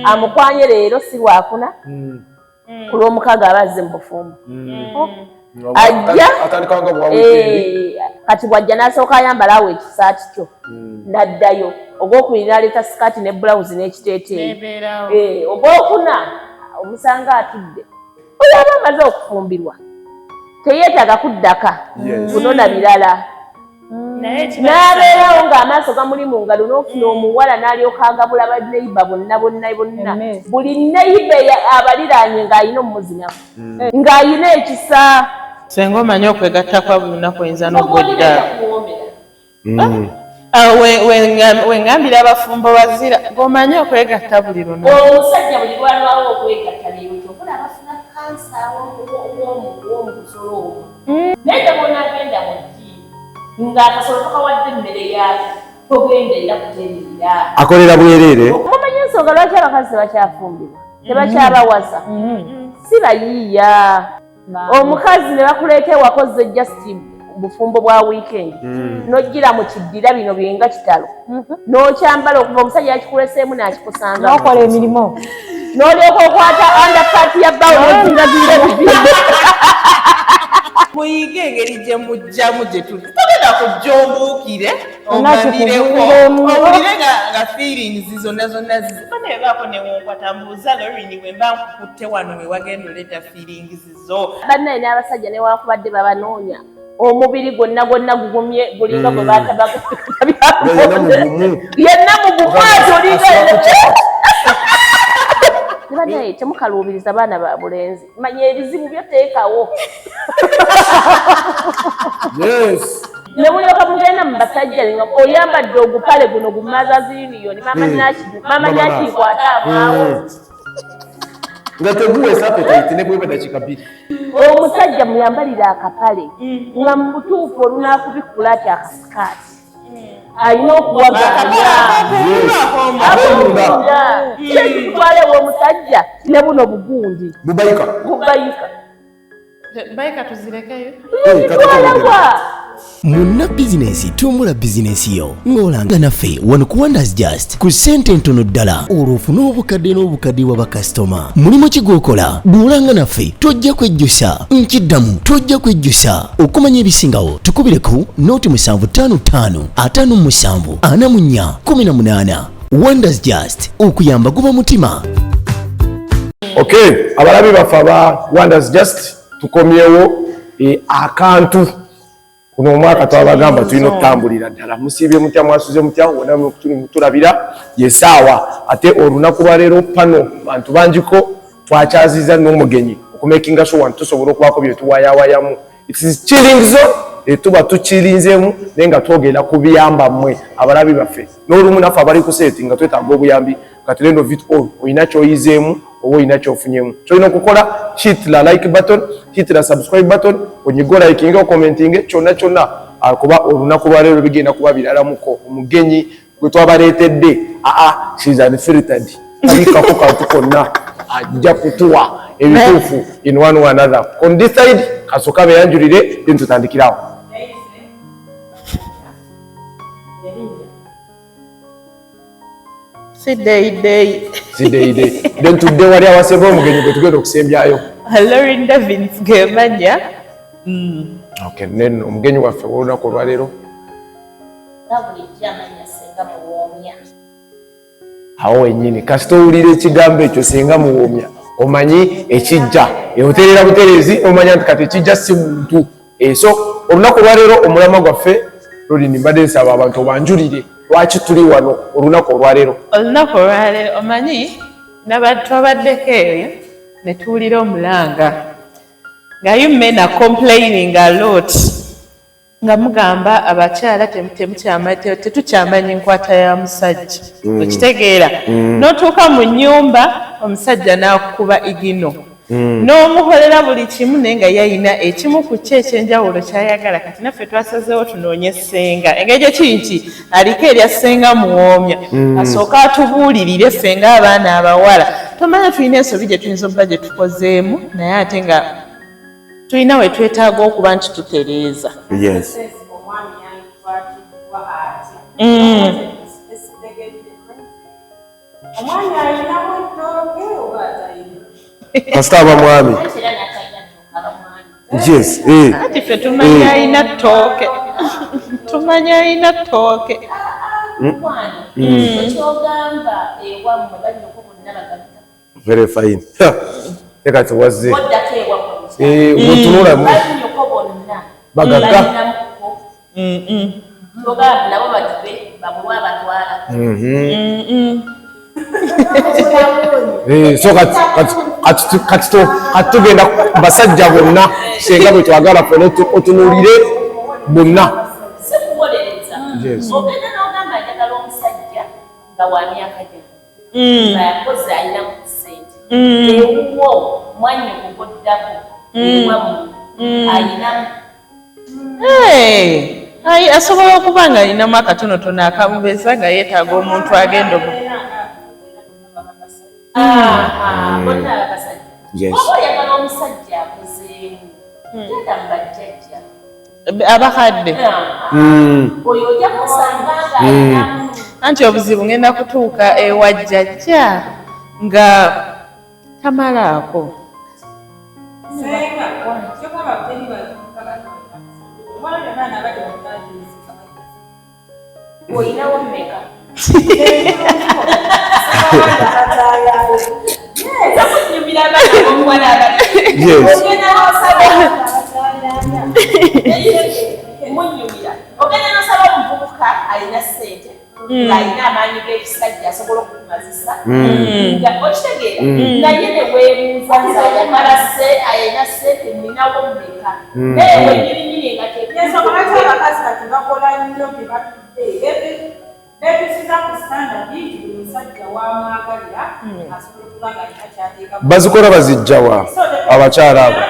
amukwanye leero si lwakuna ku lw'omukaaga abazze mu bufumbo ajja kati bwajja n'asooka ayambala awo ekisaati kyo n'addayo ogwokubiri n'aleeta sikaati ne bulawuzi n'ekiteeteeyi ogwokuna omusanga atudde oyo aba amaze okufumbirwa teyeetaaga kuddaka kunona birala n'abeerawo ng'amaaso gamuli mu ngalo n'ofuna omuwala n'alyoka agabula banneyiba bonna buli neyiba abaliraanye ng'alina omuzinamu ng'alina ekisa senga omanyi okwegatta kwa buli lunaku oyinza n'ogwedda wengambira abafumbo bazira ng'omanyi okwegatta buli lunaku omusajja buli lwalwawo okwegatta leero kyofuna abafuna kansa w'omugusolo ogwo naye tebonagenda mugi ng'akasolo tokawadde emmere yaako togenderera kutereera akolera bwereere mumanyi ensonga lwaki abakazi tebakyafumbirwa tebakyabawaza si bayiiya omukazi ne bakuleeta ewakoze just bufumbo bwa weekend n'ojjira mu kiddira bino byenga kitalo n'okyambala okuva omusajja yakikuleseemu n'akikusanga n'okola emirimu n'olyoka okwata andapati ya bbawo n'ogingagira ebibindi muyige engeri gye mujjamu gye tuli togenda kujja ombuukire omanireko owulire nga feelings zonna zibaneebaako newonkwata mbuuza lorini bwe mba nkukutte wano we wagenda oleeta feelings zo bannaye n'abasajja newakubadde babanoonya omubiri gwonna gugumye gulinga gwe yenna mugukwata olinga Nibanaye temukaluubiriza baana ba bulenzi manya ebizibu byoteekawo ne mulyoka mugenda mu basajja oyambadde ogupale guno gumaza ziliyoni mama nakikwata amaawo nga teguweesa appetite ne bweba dakiika bbiri omusajja muyambalira akapale nga mu butuufu olunaakubikula ati akasikaati alina okuwaganya kyekitwale w'omusajja ne buno bugundi bubayika tuzirekeyo twalabwa Munna bizinesi tumbula bizinesi yo ng'olanga naffe wano ku Wonders Just ku ssente ntono ddala olw'ofuna obukadde bw'abakasitoma mulimu ki gw'okola duulanga naffe tojja kwejjusa nkiddamu tojja kwejjusa okumanya ebisingawo tukubire ku nooti 755 57 44 18 Wonders Just okuyamba guba mutima. Okay, abalabi baffe aba Wonders Just tukomyewo akantu kuno omwaka twabagamba tulina okutambulira ddala musiibye mutya mwasuze mutya wona tuli mutulabira yesaawa ate olunaku lwaleero pano bantu bangiko twakyaziza n'omugenyi okumakinga sure wantu tusobola okubaako bye tuwayawayamu it is chilling zone tuba tukirinzeemu naye nga twogera ku biyamba mmwe abalabi baffe n'olumu naffe abali ku seeti nga twetaaga obuyambi kati lendo vit all oyina kyoyizeemu oba oyina kyofunyemu kyolina okukola hit la like button hit la subscribe button onyigo likinga okomentinge kyonna kuba olunaku lwaleero bigenda kuba biralamuko omugenyi gwe twabaleetedde she's unfiltered alikako kantu konna ajja kutuwa ebituufu in one way another on this side kasooka beyanjulire then tutandikirawo Siddeyi then tudde wali awasemba omugenyi gwe tugenda okusembyayo Lorinda Vince gemanya okay then omugenyi waffe w'olunaku olwaleero awo wennyini kasita owulira ekigambo ekyo senga muwoomya omanyi ekijja oterera butereezi omanya nti kati ekijja si muntu so olunaku olwaleero omulama gwaffe Lorini mbadde nsaba abantu obanjulire lwaki tuli wano olunaku olwaleero omanyi twabaddeko eyo ne tuwulira omulanga nga you men are complaining a lot nga mugamba abakyala tetukyamanyi nkwata ya musajja okitegeera n'otuuka mu nnyumba omusajja n'akukuba igino n'omukolera buli kimu naye nga yayina ekimu ku kyo ekyenjawulo kyayagala kati naffe twasazeewo tunoonye ssenga engeri gyekiri nti aliko erya ssenga muwoomya asooka atubuulirire ffe ng'abaana abawala tomanya tulina ensobi gye tuyinza okuba gye tukozeemu naye ate nga tulina we twetaaga okuba nti tutereeza Omwana alinamu ettooke oba atayina? Kasita aba mwami. Yes. Ati ffe tumanya alina ttooke. Tumanya alina ttooke. Kyogamba ewammwe balioko bonna bagabita. Very fine. Teka tuwaze. Oddako ewammwe. Mutunula mu. Balioko bonna. Bagaga. Kyogamba nabo bagibe babulwa batwala. So kati tugenda basajja bonna senga bwe twagala ffe otunuulire bonna. Sikuwolereza. Ogenda n'ogamba njagala omusajja nga wa myaka gyonna. Nga yakoze alina ku ssente. Ewuwo mwanya okugoddako. Ewammwe alinamu. Ayi asobola okuba nga alinamu akatonotono akamubeeza nga yeetaaga omuntu agenda Bonna abasajja. Oba oyagala omusajja akozeemu. Genda mu bajjajja. abakadde. Oyo ojja kusanga nga alinamu. Anti obuzibu ngenda kutuuka ewa jjajja nga tamalaako. Oyinawo mmeka? Okunyumira abaana b'omuwala abali. Ogenda n'osaba munyumira. Ogenda n'osaba omuvubuka alina ssente. Ng'alina amaanyi g'ekisajja asobola okukumazisa. Nga okitegeera naye ne weebuuza nti ayagala alina ssente nninawo mmeka? Naye wenyirinyiri nga Ensonga lwaki abakazi kati bakola nnyo bye batudde beetuusiza ku standadi nti buli musajja wamwagalira asobola okuba nga alina kyateeka bazikola bazijjawa abakyala abo.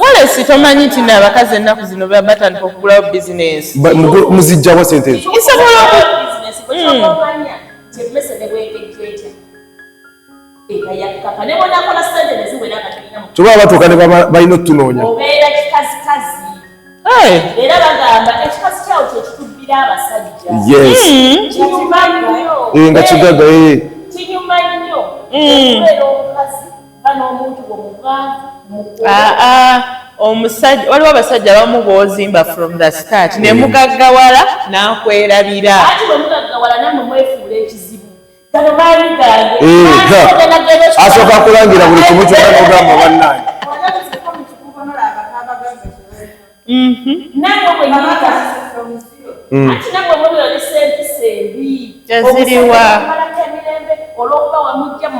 Walesi tomanyi nti n'abakazi ennaku zino batandika okugulawo bizinesi. Muzijjawa sente ezo? Isobola okubanya kyemmese ne bwekejjeetya. Eyakapa ne bonakola ssente ne ziwera nga tulina mu Tuba batuuka ne balina otutunoonya. obeera kikazikazi. Era bagamba ekikazi kyawo kyekitubbira abasajja. Yes. Kinyuma nnyo. Nga kigaga Kinyuma nnyo. Okubeera omukazi ba n'omuntu omugaavu omusajja waliwo abasajja abamu b'ozimba from the start ne mugaggawala n'akwerabira. Ati bwe mugaggawala nammwe mwefuula ekizibu. Gano maanyi gange. Asooka kulangira buli kimu kyonna n'ogamba bannange. Nammwe bwe nyita. Ati nammwe mwebeera ne sempisa embi. Kyaziriwa. Omalako emirembe olw'okuba wamujja mu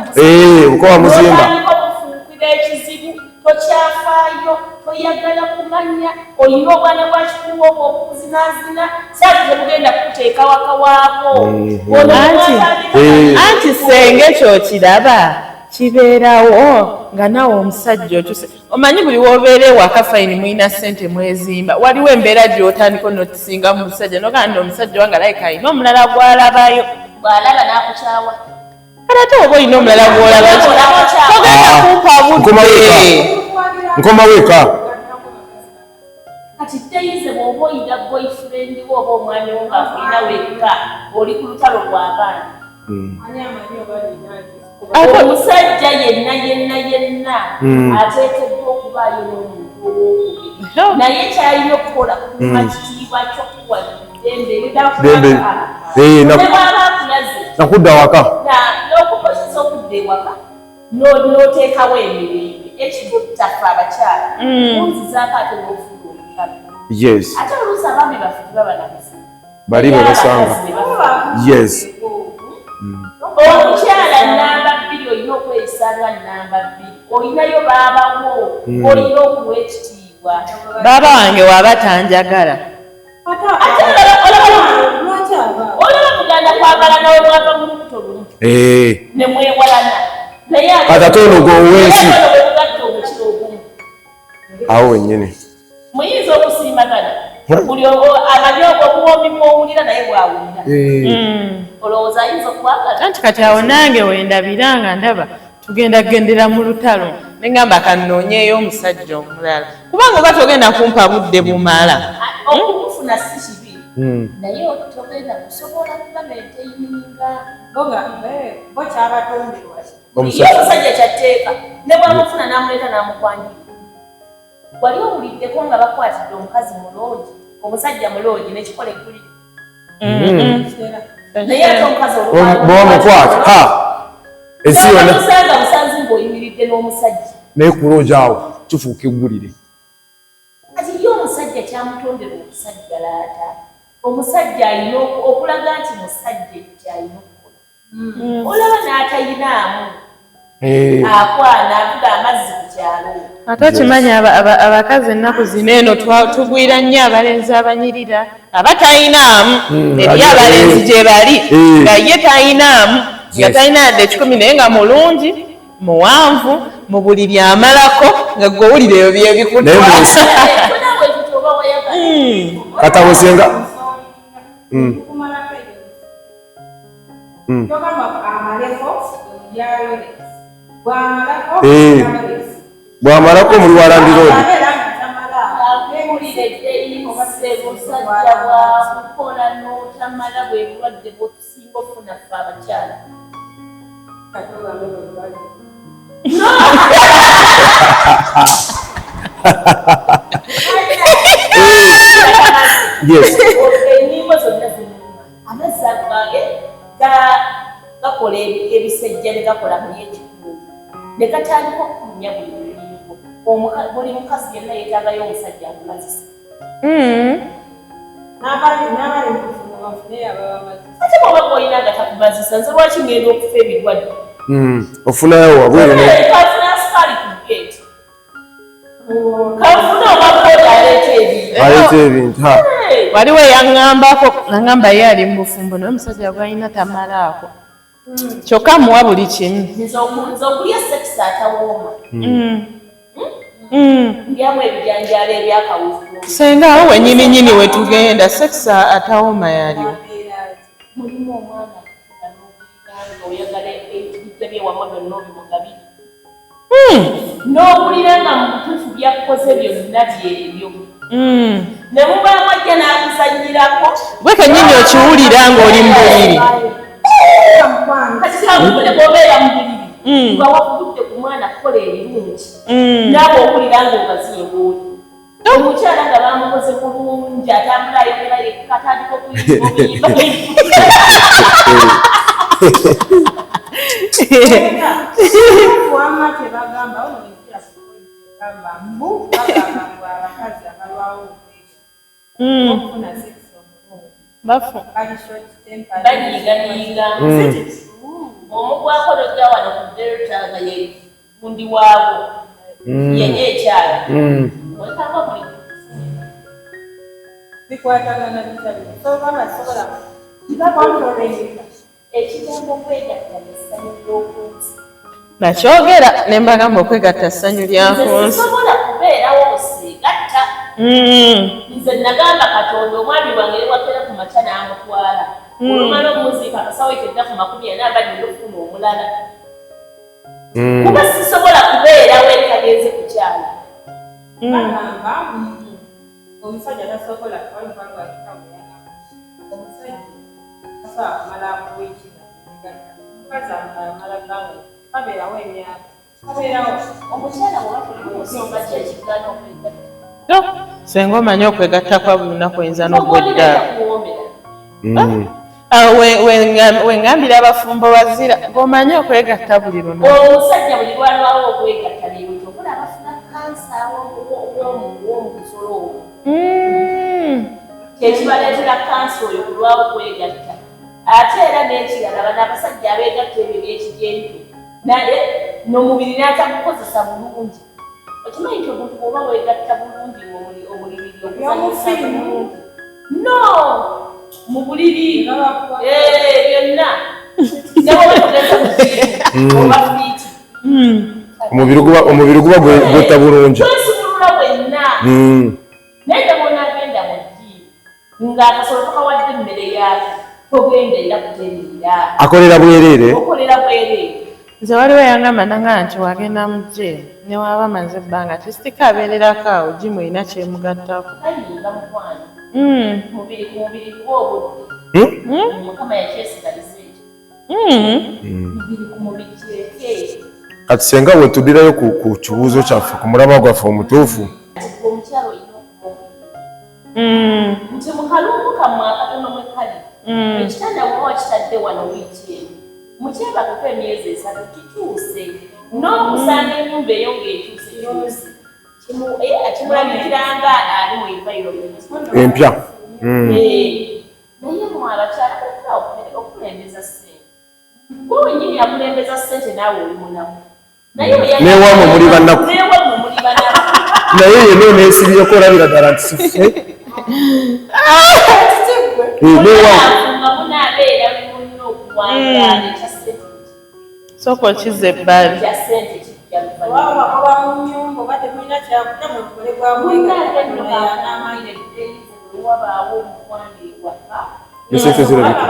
Uko wamuzimba. Olwandika omufuukira ekizibu, tokyafaayo, toyagala kumanya, olina obwana bwa kikuwa obwo obukuzinaazina, saati tebugenda kukuteeka waka waako. Anti senge ky'okiraba kibeerawo nga nawe omusajja okyuse. Omanyi buli w'obeera ewaka fayini mulina ssente mwezimba. Waliwo embeera gy'otandika onotisinga mu musajja n'ogamba nti omusajja wange alayika alina omulala gw'alabayo. Bw'alaba n'akukyawa. Kale ate oba olina omulala gw'olaba togenda kumpa budde. Nkoma weka. Kati teyize bw'oba oyina boyfriend wo oba omwami wo ng'akulina wekka oli ku lutalo lw'abaana. Omusajja yenna ateekeddwa okubaayo n'omuntu ow'okubiri. Naye kyalina okukola kuuma kitiibwa ky'okuwa ddembe nebw'aba akulaze nakudda waka n'okukozesa okudda ewaka n'oteekawo emirembe ekitutaffe abakyala kunzizaako ate n'ofuula omutalo. Yes. Ate oluusi abaami baffe tebaba na mizima. Bali babasanga. Yes. Omukyala nnamba 2 olina okweyisa nga nnamba 2. Olinayo baabawo olina okuwa ekitiibwa. Baaba wange waaba tanjagala. Olaba kuganda kwagala nawe mwava mu lubuto lumu ne mwewalana naye ate ono g'owensi bwemugatta omukiro ogumu awo wennyini muyinza okusiimagana buli amanyi obuwombi bw'owulira naye bw'awulira olowooza ayinza okwagala. Anti kati awo nange wendabira nga ndaba tugenda gendera mu lutalo nengamba kannoonyeeyo omusajja omulala kubanga oba togenda kumpa budde bumala. Okumufuna si kibi naye togenda kusobola kuba maintaininga bo kyabatonderwa ye omusajja kyatteeka ne bwamufuna n'amuleeta n'amukwanjira wali owuliddeko nga bakwatidde omukazi muloogi omusajja muloogi nekikola eggulire naye ate omukazi bwamukwata ensi yonna osanga busanzi ng'oyimiridde n'omusajja naye kulooja awo kifuuka eggulire kati ye omusajja kyamutondera omusajja laata omusajja alina okulaga nti musajja ekyo kyalina okukola olaba n'atayinaamu akwana avuga amazzi ku kyalo ate okimanyi abakazi ennaku zino eno tugwira nnyo abalenzi abanyirira abatayinaamu eri abalenzi gye bali nga ye tayinaamu nga talina yadde 10 naye nga mulungi muwanvu mu buli byamalako nga gwowulira ebyo byebikutwasa katabusenga bwamalako omuli walandiroodi omusajja bwakukola n'otamala bwe bulwadde bwotusinga okufuna ffe abakyala enyimbo zonna zinyuma amazzi agange gakola ebisejja ne gakola muli ekikulu ne gatandika okumya buli lulimbo buli mukazi yenna yeetaagayo omusajja amulazisa ate bwoba bwolina nga takumazisa nze lwaki ngenda okufa ebirwadde ofunayo wabwekafuna sukaali ku geeti kafuna obakoda aleeta ebintu waliwo eyaŋŋambako naŋŋamba ye ali mu bufumbo naye omusajja gwalina tamalaako kyokka muwa buli kimu nze okulya sekisa atawooma ndyamu ebijanjaalo ebyakawufu senga awo wenyininyini wetugenda sekisa atawooma yaliwo mulimu omwana oyagala ebitwe byewamu byonna obimugabiri n'owulira nga mu butuufu byakukoze byonna byebyo ne mubamu ajja n'akuzanyirako gwe kennyini okiwulira ng'oli mu buliri kati kangule bw'obeera mu buliri nga wakudde ku mwana kukola ebirungi naawe owulira ng'ogaziye bwoli omukyala nga bamukoze bulungi atambula ayogera yekatandika okuyimba obuyimba wama tebagamba bagamba mbu abakazi abalwawo okufuna sekisi banyiiganyiiga omugwako lojja wano ku delta nga ye gundi waabo yenye ekyala wekanga buli bikwatagana bitali soba basobola ekigambo kwegatta nessanyu ly'okunsi nakyogera ne mbagamba okwegatta ssanyu lya nkunsi sisobola kubeerawo oseegatta nze nagamba katonda omwami wange lewakera ku makya n'amutwala olumala omuziika akasawo ekyedda ku 40 ofuna omulala kuba sisobola kubeerawo ekagenze ku kyala bagamba omusajja tasobola kubalubalwakitamuyaa omusajja asobola kumala kuweekira omukazi amala bbanga babeerawo emyaka babeerawo omukyala bwebatulimusonga ki ekigaana okwegatta senga omanyi okwegatta kwa buli lunaku oyinza n'ogwedda wengambira abafumbo bazira ng'omanyi okwegatta buli lunaku omusajja buli lwalwawo okwegatta leero tokula abafuna kansa w'omukusolo ogwo kyekibaleetera kansa oyo kulwawo okwegatta ate era n'ekirala bano abasajja abeegatta ebyo byekijento naye n'omubiri n'atagukozesa bulungi okimanyi nti omuntu bw'oba weegatta bulungi omulibiri okuzanyisa bulungi no mu buliri byonna newobetugeza oba fiiti omubiri guba gwetta bulungi twesumulula bwenna naye nebwonaagenda mu ddiini ng'akasolo tokawadde emmere yaako togenda era kutereera akolera bwereere okolera bwereere nze waliwo yangamba nanga nti wagenda mu gye ne waba maze ebbanga tistika abeererako awo gimu erina kyemugattako ayinga mukwano mubiri ku mubiri gw'obudde mukama yakyesigaliza ekyo mubiri ku mubiri kireke kati senga we tuddirayo ku kibuuzo kyaffe ku mulama gwaffe omutuufu omukyalo olina okuba nti mukalungu kammwe akatono mwe kali ekitanda bwoba kitadde wano wiiki eno mukyebakako emyezi 3 kituuse n'okusanga ennyumba eyo ng'ekyuse kimulabikiranga ali mu environment empya naye mwe abakyala okulembeza ssente gwe wenyini akulembeza ssente naawe oli mulamu newaamwe muli bannaku naye yena oneesibyeko olabira ddala nti sife munaabeera muno okuwangaala ekya ssente sooka okiza ebbali kya ssente waba oba mu nnyumba oba temulina kyakuta mukole wabaawo omukwandiikwa esente zirabika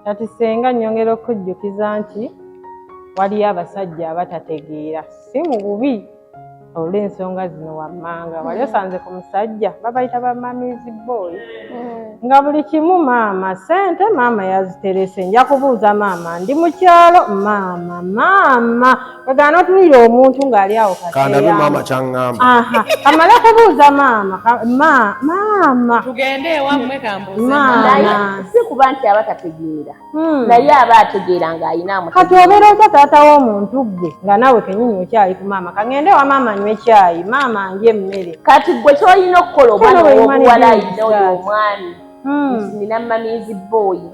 kati senga nnyongera okujjukiza nti waliyo abasajja abatategeera si mu bubi olw'ensonga zino wammanga wali osanze ku musajja babayita ba mamizi boy nga buli kimu maama sente maama yaziterese nja kubuuza maama ndi mu kyalo maama wegana otuwire omuntu ng'ali awo kandabe maama kyaŋŋamba amale kubuuza maama tugende ewammwe kambuuze maama si kuba nti aba tategeera naye aba ategeera ng'ayina kati obeera otya taata w'omuntu gwe nga naawe kenyini okyali ku maama kangende wa maama nywe ekyayi maama anje emmere kati gwe kyolina okukola omwana owobuwala ayina oyo omwami nina mamizi boyi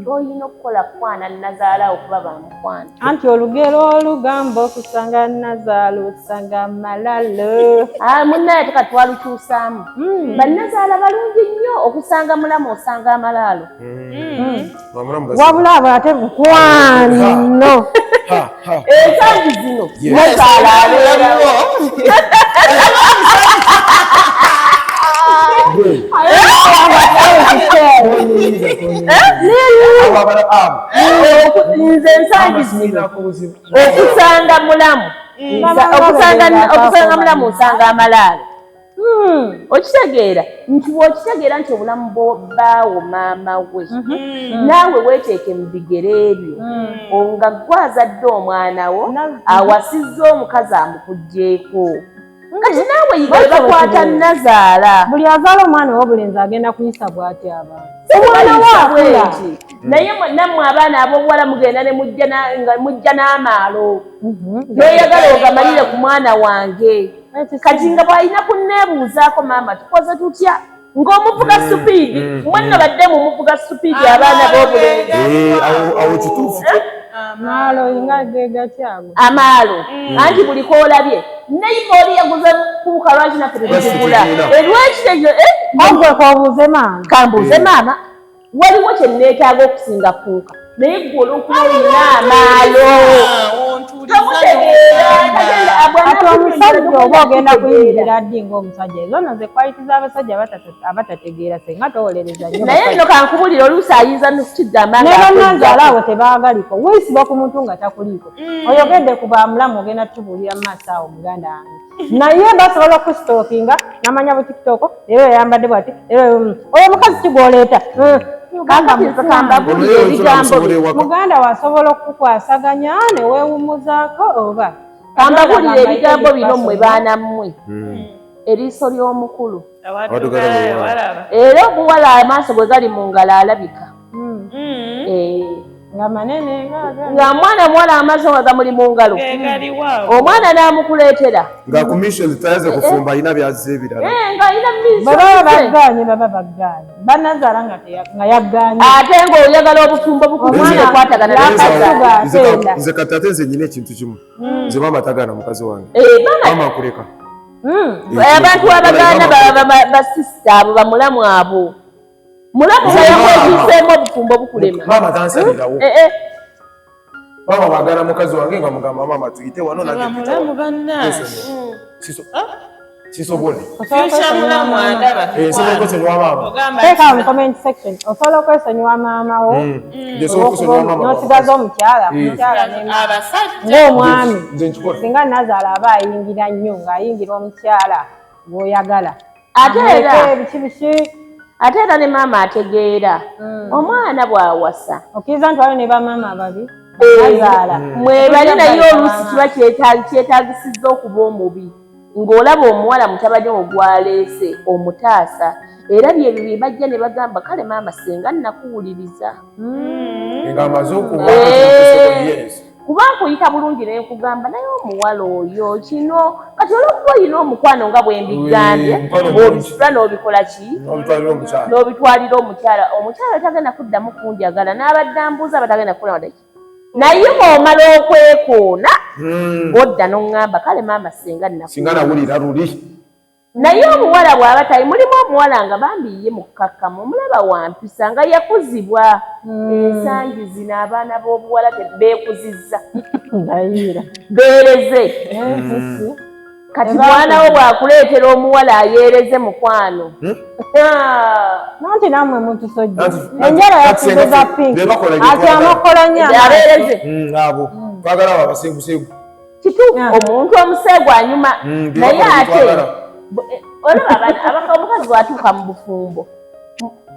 kyolina okukola kwana nazaala okuba bamukwana anti olugero olugamba okusanga nazaala osanga malalo munnaye teka twalukyusaamu bannazaala balungi nnyo okusanga mulamu osanga amalaalo wabula abo ate mukwano ensangi zino nazaala abeerawo nze ensangi zino okusanga mulamu okusanga mulamu osanga amalaalo okitegeera nti bw'okitegeera nti obulamu baawo maama we naawe weeteeke mu bigere ebyo nga gwazadde omwana wo awasizza omukazi amukugjeeko kati naawe yigabe bakwata nazaala buli azaala omwana w'obulenzi agenda kuyisa bw'ati abantu omwana waabwe nti naye nammwe abaana ab'obuwala mugenda ne nga mujja n'amaalo noyagala ogamalire ku mwana wange kati nga bw'alina kunneebuuzaako maama tukoze tutya ng'omuvuga supiidi mwenna badde mu muvuga supiidi abaana b'obulenzi awo kituufu amaalo nga gegatyago amaalo anti buli koolabye nayiba oli yaguze kuuka lwaki naffe tetugula elwekiteyo ogwe kobuuze maama kambuuze maama waliwo kye neetaaga okusinga kuuka naye gwe olwokuba olina amaalo ati omusajja oba ogenda kuyingira ddi ng'omusajja ezono ze kwaliti z'abasajja abatategeera senga towolereza nnyo naye nno kankubulira oluusi ayinza nekigamba ne bannazaala abo tebaagaliko weesiba ku muntu nga takuliiko oyogedde ku bamulamu ogenda tubuulira mu maaso awo muganda wange naye basobola okusitookinga namanya bu tikitoko leero yayambadde bwati oyo mukazi kigwoleeta kambabulira ebigambo bye muganda wasobola okukwasaganya ne weewummuzaako oba kambabulira ebigambo bino mmwe baana mmwe eriiso ly'omukulu era obuwala amaaso gwe gali mu ngalo alabika nga manene nga mwana muwala amaaso nga gamuli mu ngalo omwana n'amukuleetera nga commission tayaze kufumba alina byazze ebirala nga alina baba bagganye bannazaala nga yagganye ate ng'oyagala obufumbo bukumwana kwatagana n'akaza nze kati ate nze nyina ekintu kimu nze maama tagaana mukazi wange maama akuleka abantu abagaana basisita abo bamulamu abo mulamu bayamweziseemu obufumbo bukulema maama tansalirawo maama wagala mukazi wange nga mugamba maama tuyite wano mulamu bannange sisobole mulamu andaba nsobola okwesonyiwa maama teeka mu comment section osobola okwesonyiwa maama wo n'osigaza omukyala ng'omwami singa nazaala aba ayingira nnyo ng'ayingira omukyala gw'oyagala ate era ne maama ategeera omwana bw'awasa okiriza nti waliwo ne bamaama ababi azaala mwebali naye oluusi kiba kyetaagisizza okuba omubi ng'olaba omuwala mutabani ogwaleese omutaasa era byebyo bye bajja ne bagamba kale maama senga nnakuwuliriza kuba nkuyita bulungi naye nkugamba naye omuwala oyo kino kati olwokuba olina omukwano nga bwe mbigambye bw'obisula n'obikola ki n'obitwalira omukyala tagenda kuddamu kunjagala n'abadde ambuuza batagenda kukola wadaki naye bw'omala okwekoona ng'odda n'oŋŋamba kale maama singa nawulira luli naye omuwala bw'aba tayi mulimu omuwala nga bambi ye mukkakkamu omulaba wampisa nga yakuzibwa ensangi zino abaana b'obuwala beekuzizza beereze kati mwana wo bw'akuleetera omuwala ayeereze mukwano nanti namwe mutusojja enjala yakuguza pinki ati amakolanya abeereze abo twagala abo abaseeguseegu kituufu omuntu omuseegu anyuma naye ate olaba omukazi bw'atuuka mu bufumbo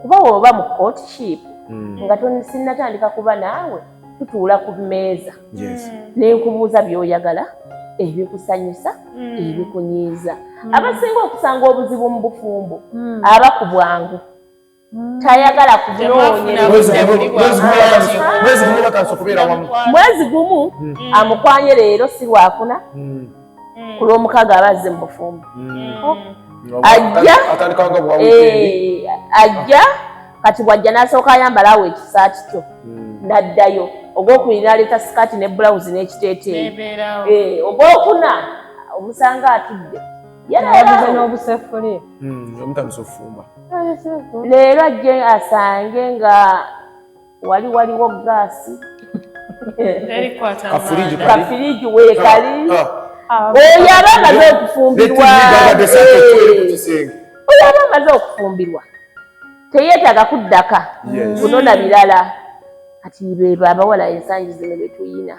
kuba woba mu courtship nga sinnatandika kuba naawe tutuula ku mmeeza nenkubuuza by'oyagala ebikusanyusa ebikunyiiza abasinga okusanga obuzibu mu bufumbo aba ku bwangu tayagala mwezi gumu amukwanye leero si lwakuna ku lw'omukaga aba azze mu bufumbo ajja kati bwajja n'asooka ayambalawo ekisaati kyo n'addayo ogwokubiri n'aleeta sikaati ne bulawuzi n'ekiteeteeyi ogwokuna omusanga atudde yalabuze n'obuseffuliya omutandisa okufumba leero ajje asange nga waliwo gaasi kafiriji weekali oyo aba amaze okufumbirwa oyo aba amaze okufumbirwa teyeetaaga kuddaka kunona birala kati bebo abawala ensangi zino betuyina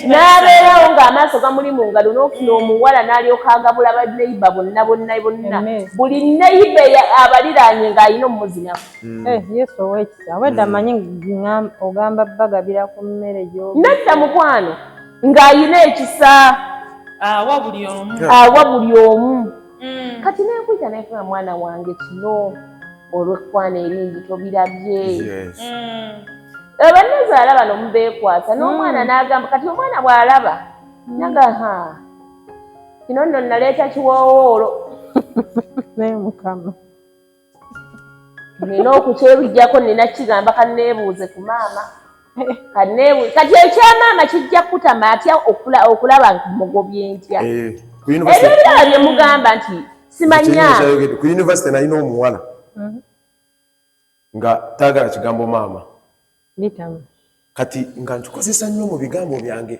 n'abeerawo ng'amaaso gamuli mu ngalo n'ofuna omuwala n'alyoka agabula baneiba bonna buli neiba abaliraanye ng'alina omuzinamu yesu ow'ekisa wedda manyi ogamba bagabira ku mmere gy'oba nedda mukwano ng'alina ekisa awa buli omu kati nenkuyita nefuna mwana wange kino olw'ekkwana eringi tobirabye bannazaala bano mubeekwasa n'omwana n'agamba kati omwana bw'alaba naga kino nno naleeta kiwoowoolo naye mukama nina okukyebijjako nina kigamba kanneebuuze ku maama kati ekyamaama kijja kutama atya okulaba mugobye ntya ebyo ebirala bye mugamba nti simanya ku yunivasite nalina omuwala nga taagala kigambo maama kati nga ntukozesa nnyo mu bigambo byange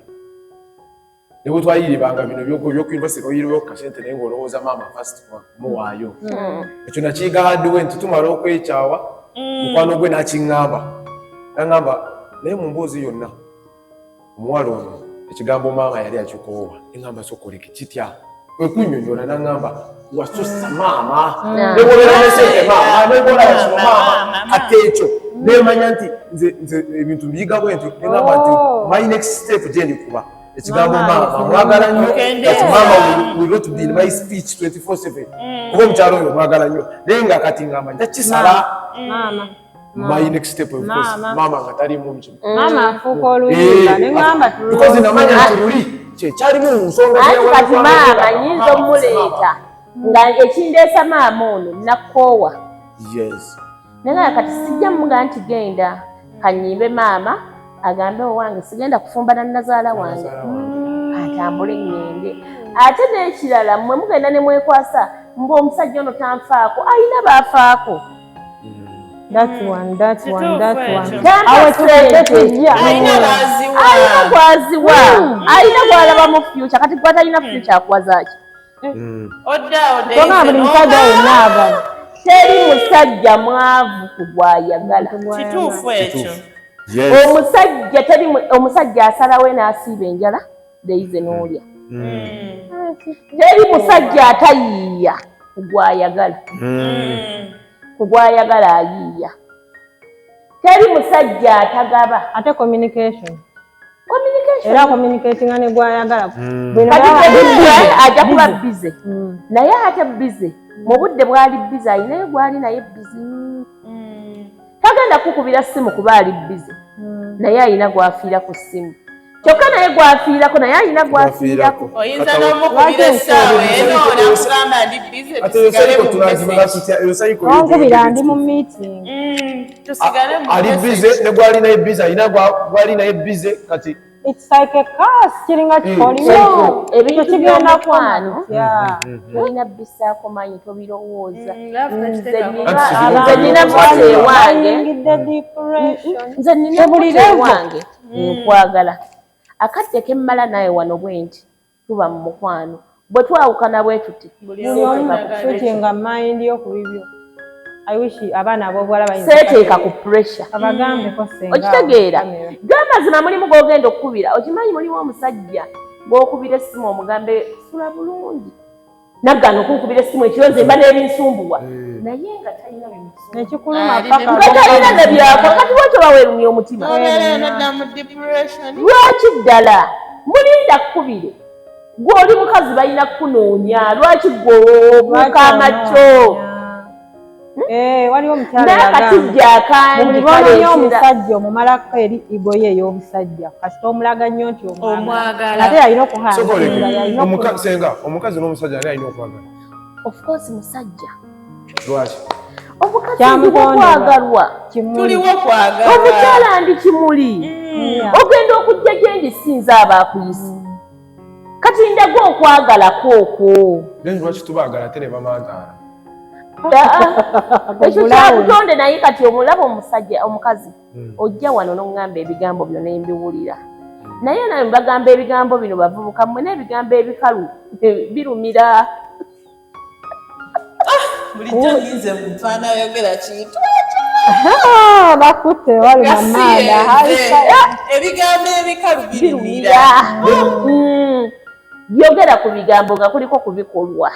ne bwe twayiriribanga bino byokuyunivasite oyiriwo kasente naye ng'olowooza maama fast muwaayo ekyo nakiyiga hadiwe nti tumala okwekyawa mukwano gwe n'akiŋŋamba naŋŋamba naye mu mboozi yonna omuwala ono ekigambo maama yali akikoowa eŋŋamba sokoleke kitya kwekunnyonnyola naŋŋamba wasussa maama nebwolera nesente maama nebwolaba kino maama ate ekyo nemanya nti nze ebintu mbiyiga bwe nti neŋŋamba nti my next step gye ndikuba ekigambo maama mwagala nnyo kati maama will not be in my speech 24/7 kuba omukyalo oyo mwagala nnyo naye nga kati ŋŋamba njakisala my next step of course mama nga talimu mukino mama afuuka oluyimba ne ŋŋamba because namanya nti luli kyekyalimu mu nsonga kati maama nyinza omuleeta nga ekindeesa maama ono nakoowa naye kati sijja muga nti genda kanyimbe maama agambe owange sigenda kufumbana nazaala wange atambule ngende ate n'ekirala mmwe mugenda ne mwekwasa mbu omusajja ono tanfaako ayina baafaako ayina gwaziwa ayina gwalaba mu future kati gwatalina future akuwazaki buli musajja yenna agala teri musajja mwavu ku gwayagala omusajja asalawo n'asiiba enjala deyize n'olya teri musajja atayiiya kugwayagala kugwayagala ayiiya teri musajja atagaba ate communication era communicating ne gwayagala ajja kuba bize naye ate bize mu budde bwali bize ayinayo gwali naye bize tagenda kukubira simu kuba ali bize naye ayina gwafiira ku simu kyokka naye gwafiirako naye ayina gwafiirako oyinza n'omukubira essaawa eno n'amugamba ndi bize onkubira ndi mu meeting tusigale mu ali bize ne gwali naye bize ayina gwali naye bize kati it's like a curse kiringa kikolio ebintu kigenda kwano olina bisaako manyi tobirowooza nze nina vote wange nkwagala akadde kemmala naye wano bwe nti tuba mu mukwano bwe twawukana bwe tuti nga mind yo ku bibyo I wish abaana ab'obuwala seeteeka ku pressure abagambeko senga okitegeera gamazima mulimu gw'ogenda okukubira okimanyi mulimu omusajja gw'okubira essimu omugambe sula bulungi naggana okukubira essimu ekiro nze mba n'ebinsumbuwa naye nga talina nekikuluma nga talina ne byako kati wakyo baweerumya omutima lwaki ddala mulinda kkubire gw'oli mukazi balina kukunoonya lwaki gw'obuuka amacco waliwo omukyala omusajja omumalako eri igoye ey'obusajja kasita omulaga nnyo nti omwagala ate yalina okuhansenga omukazi n'omusajja ali alina okwagala of course musajja lwaki omukazi okwagalwa tuliwo kwagala omukyala ndi kimuli ogenda okujja gye ndi sinza abaakuyisa kati ndagwa okwagalako okwo lwaki tubaagala ate ne bamaagaala ekyo kyabutonde naye kati omulaba omusajja omukazi ojja wano n'oŋŋamba ebigambo byo ne mbiwulira naye naye bagamba ebigambo bino bavubuka mmwe n'ebigambo ebikalu birumira bulijjo nyize mu nfaana yogera kintu bakutte wali mamaada ebigambo ebikalu birumira byogera ku bigambo nga kuliko kubikolwa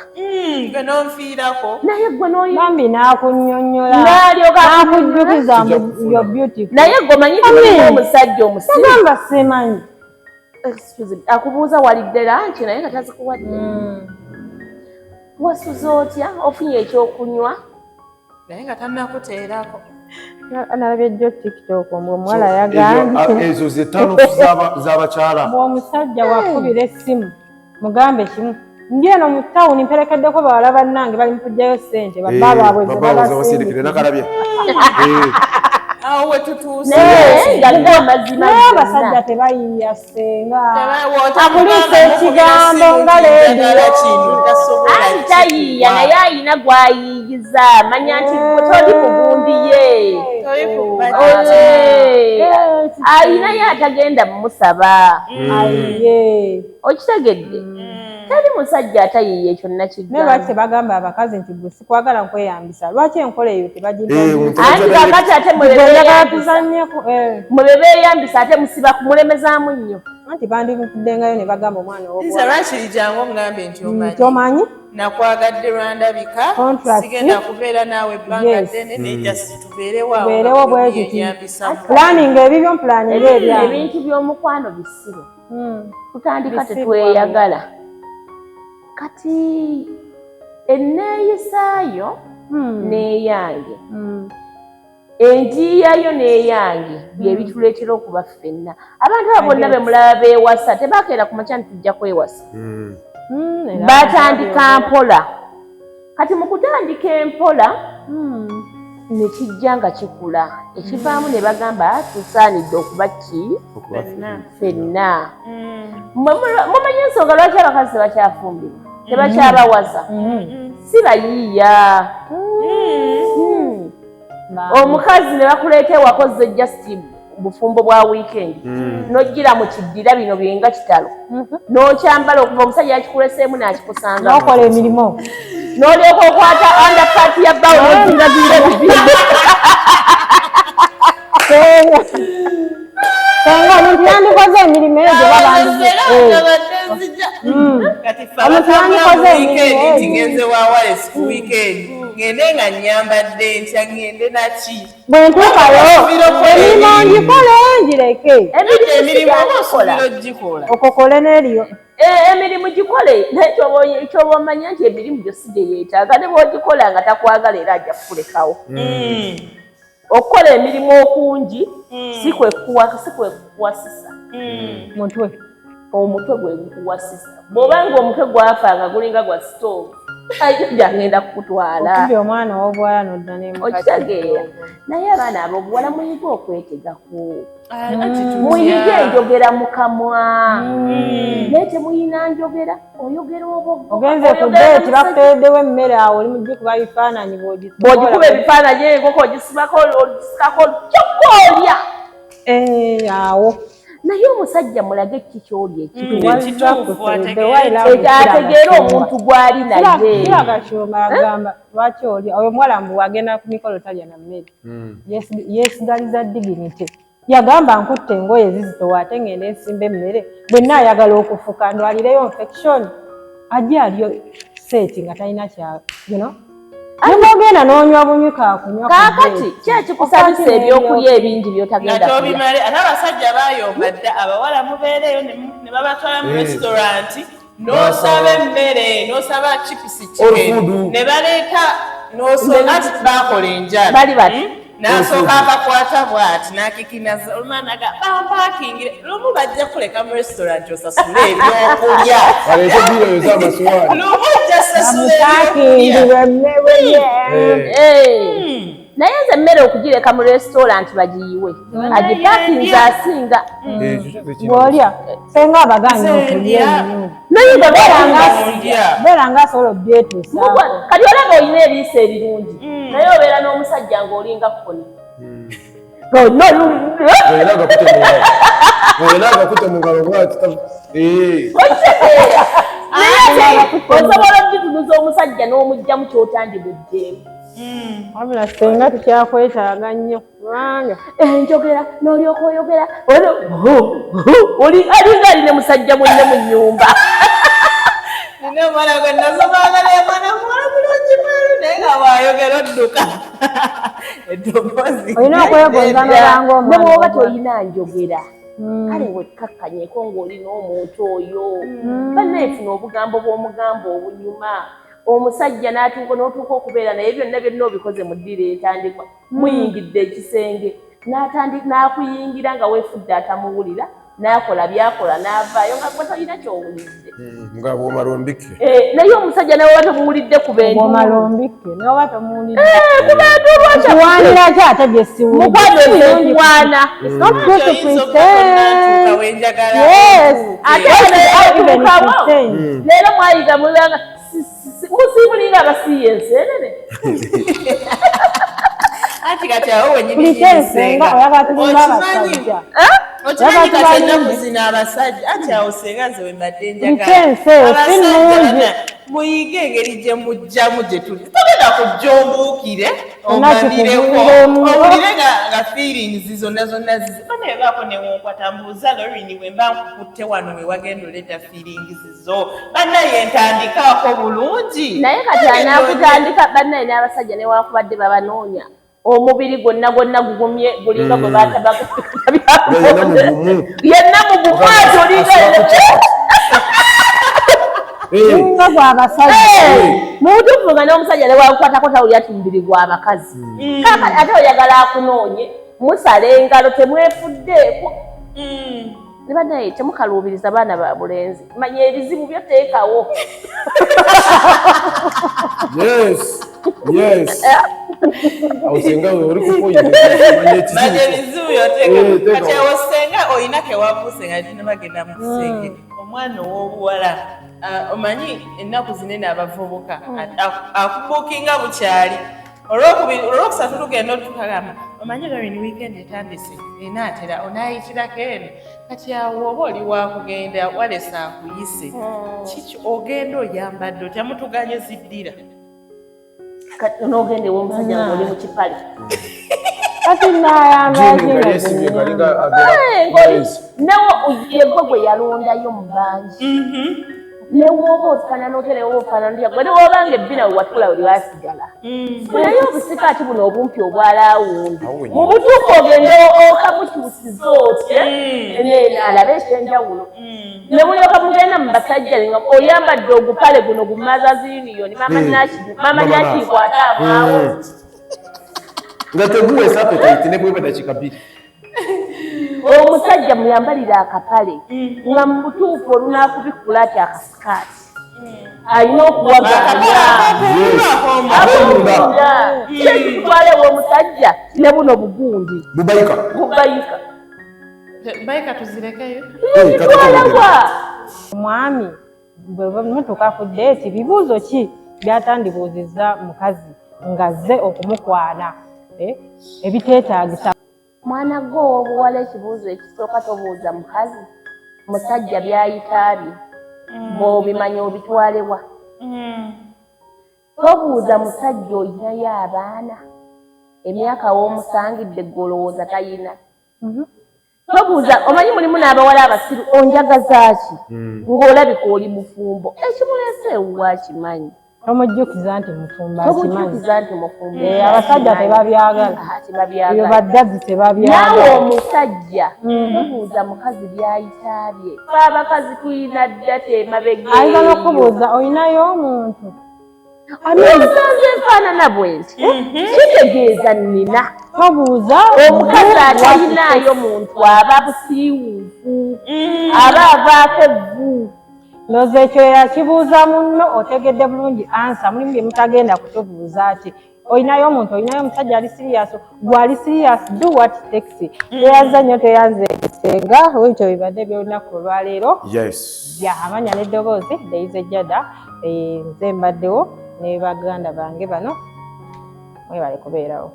gwe n'onfiirako naye gwe bambi n'akunnyonnyola n'akujjukiza yo beautiful naye gwe manyi tulimu omusajja omusiru agamba semanyi akubuuza walidde lanki naye nga tazikuwadde wasuze otya ofunye ekyokunywa naye nga tannakuteerako nalabye jjo tiktok mbwe omuwala yagambye ezo ze tano z'abakyala bw'omusajja wakubira essimu mugambe kimu ndi eno mu tawuni mperekeddeko bawala bannange bali mukugjayo ssente babba baabwe babasindikire nakalabye awo we tutuuse naye abasajja tebayiiya senga akulisa ekigambo nga leediyo anti tayiiya naye ayina gwayiiyiza manya nti toli mugundi ye ayinayo atagenda mumusaba okitegedde teri musajja atayiiya kyonna naye lwaki tebagamba abakazi nti gwe sikwagala nkweyambisa lwaki enkola eyo anti kakati ate mwe bebeeyambisa ate musiba kumulemezaamu nnyo anti bandikuddengayo ne bagamba omwana nza lwakiri jangu omugambe nti omanyi nakwagadde lwandabika sigenda kubeera naawe ebbanga ddene nejasi tubeerewo bwekiti planning ebibyo mpulaninga ebintu by'omukwano bisiru tutandika tetweyagala kati enneeyisaayo n'eyange enjiyayo n'eyange byebituleetera okuba ffenna abantu abo bonna be mulaba beewasa tebakeera ku makya ntitujja kwewasa batandika mpola kati mu kutandika empola ne kijja nga kikula ekivaamu ne bagamba tusaanidde okuba ki ffenna mumanyi ensonga lwaki abakazi tebakyafumbirwa tebakyabawaza si bayiiya omukazi ne bakuleeta ewakoze just bufumbo bwa weekend n'ojjira mu kiddira bino byenga kitalo n'okyambala okuva omusajja yakikuleseemu n'akikusanga n'okola emirimu n'olyoka okwata undercut ya bbawo n'ozingaziira bibiri senga omuntu yandikoze emirimu eyo gye nzija kati fabatambula weekend tingenze wawale ku weekend ngende nga nyambadde ntya ngende naki bwe ntuukayo emirimu ngikole ngireke emirimu oba gikola okokole n'eriyo emirimu gikole ekyoba omanya nti emirimu gyo si gye yeetaaga ne bw'ogikola nga takwagala era ajja kukulekawo okukola emirimu okungi si kwe kukuwasisa omutwe gwe gukuwasisa bw'obanga omutwe gwafanga gulinga gwa sitoovu jangenda kukutwala okubi omwana w'obuwala nodda okitegeera naye abaana ab'obuwala muyige okwetegako muyige enjogera mu kamwa naye temuyina njogera oyogera ogenze ku deeti bakutereddewo emmere awo oli mugikuba bifaananyi bw'ogikuba ebifaananyi enkoko ogisikako kyokka olya awo naye omusajja mulage ki kyoli ekituategeera omuntu gw'ali naye kiragashooma agamba lwaki oli oyo omuwala mbu wagenda ku mikolo talya na mmere yeesigaliza diginite yagamba nkutte engoye zizitowa ate ngenda ensimba emmere bwenna ayagala okufuka ndwalireyo infection ajje aliyo seeti nga talina kya nemwogenda n'onywa bunyuka kunywa kaakati kyekikusabisa ebyokulya ebingi byotagenda natobimale ate abasajja bayomba dda abawala mubeereyo ne babatwala mu restauranti n'osaba emmere n'osaba chipisi chicken ne baleeta n'osooka bakola enjala bali bati n'asooka akakwata bw'ati n'akikinaza olumana ga bampakingire lumu bajja kuleka mu restauranti osasule ebyokulya lumu ojja sasula naye nze emmere okugireka mu restauranti bagiyiwe agipakinze asinga bw'olya senga abaganya okulya ennyo naye nga beera nga asobola obyetuusa kati olaba olina eriiso erirungi naye obeera n'omusajja ng'olinga kkoni osobola okitunuza omusajja n'omugjamu ky'otandibuddeemu wabula senga tukyakwetaaga nnyo kubanga enjogera n'olyoka oyogera alinga aline musajja munne mu nnyumba nina omwana gwe nasomaagala emwana muwala bulungi mwelu naye nga bw'ayogera odduka eddoboozi olina okwegonza n'olanga omwana ne bw'oba toyina njogera kale wekkakkanyeko ng'olina omuntu oyo bannaifuna obugambo bw'omugambo obunyuma omusajja n'otuuka okubeera naye byonna byonna obikoze mu ddiiro entandikwa muyingidde ekisenge n'akuyingira nga weefudde atamuwulira n'akola byakola n'avaayo nga gwe tolina kyowulidde nga bw'omalombike naye omusajja nawe oba tomuwulidde kubendumalombike nawe tomuwulidde kubanira ki ate gye siwulidde mukwano ekikuwaana ate leero mwayiga mulanga musiibulinga abasiiya enseenene anti kati awo wenyinisenga okimanyi kati ennaku zino abasajja anti awo senga nze wembadde njagala muyige engeri gye mujjamu gye tuli togenda kujjombuukire omandireko owulire nga feelings zonna zizi banaye baako newonkwata mbuuza lorini bwe mba nkukutte wano we wagenda oleeta feelings zo bannaye ntandikaako bulungi naye kati anaakutandika bannaye n'abasajja newakubadde babanoonya omubiri gwonna gugumye gulinga gwe yenna mugukwazi olinga gwabasajja mutuufu nga n'omusajja newakukwatako tawulira ti mubiri gw'abakazi ate oyagala akunoonye musala engalo temwefuddeeko ne bannaye temukaluubiriza baana ba bulenzi manya ebizibu byoteekawo manya ebizibu yoteeka kati awo senga oyina kewabuuse nga tinebagenda mu kisenge omwana ow'obuwala omanyi ennaku zinene abavubuka akubuukinga bukyali olwokusatu lugenda otukagamba omanyi lorini weekend etandise enaatera onaayitirako eno kati awo oba oli wakugenda walesa akuyise kiki ogenda oyambadde otya mutuganye ziddira n'ogenda ew'omusajja ng'oli mu kipale Kati nayamba newo yegwe gwe yalondayo mu bangi newoba ofaanana otelewo ofaanana otya gwe newobanga ebbina we watula oli wasigala naye obusikaati buno obumpi obwalaawundi mu butuufu ogende okabukyusiza otya alabe ekyenjawulo ne mulyoka mugenda mu basajja oyambadde ogupale guno gu magazinioni mama nakikwata amaawo nga teguweesa apetaiti ne bweba dakiika 2 omusajja muyambalira akapale nga mu butuufu olunaakubikula ati akasikaati alina okuwaganya kyekikutwalewo omusajja ne buno bugundi bubayika tuzirekeyo twalawa omwami bwe mutuuka ku deeti bibuuzo ki byatandibuuzizza mukazi ngazze okumukwana ebiteetaagisa mwana gwe ow'obuwala ekibuuzo ekisooka tobuuza mukazi musajja byayitaabye bw'obimanya obitwalewa tobuuza musajja oyinayo abaana emyaka w'omusangidde golowooza tayina tobuuza omanyi mulimu n'abawala abasiru onjagaza ki ng'olabika oli mufumbo ekimuleeseewo wakimanyi tomujjukiza nti mufumbo akimanyi abasajja tebabyagala eyo baddazi tebabyagala naawe omusajja tobuuza mukazi byayitaabye abakazi tulina dda temabega ayinza n'okubuuza oyinayo omuntu nasanze enfaanana bwe nti kitegeeza nnina tobuuza omukazi atalinaayo muntu aba busiiwuufu aba avaako evvu ndowooza ekyo yakibuuza munno otegedde bulungi ansa mulimu bye mutagenda kutubuuza ati oyinayo omuntu oyinayo omusajja ali sirias gwali sirias do what takes teyaza nnyo teyanze ekisenga ekyo bibadde byolunaku olwaleero bya amanya n'eddoboozi Daisy Jada nze mbaddewo ne baganda bange bano mwebale kubeerawo.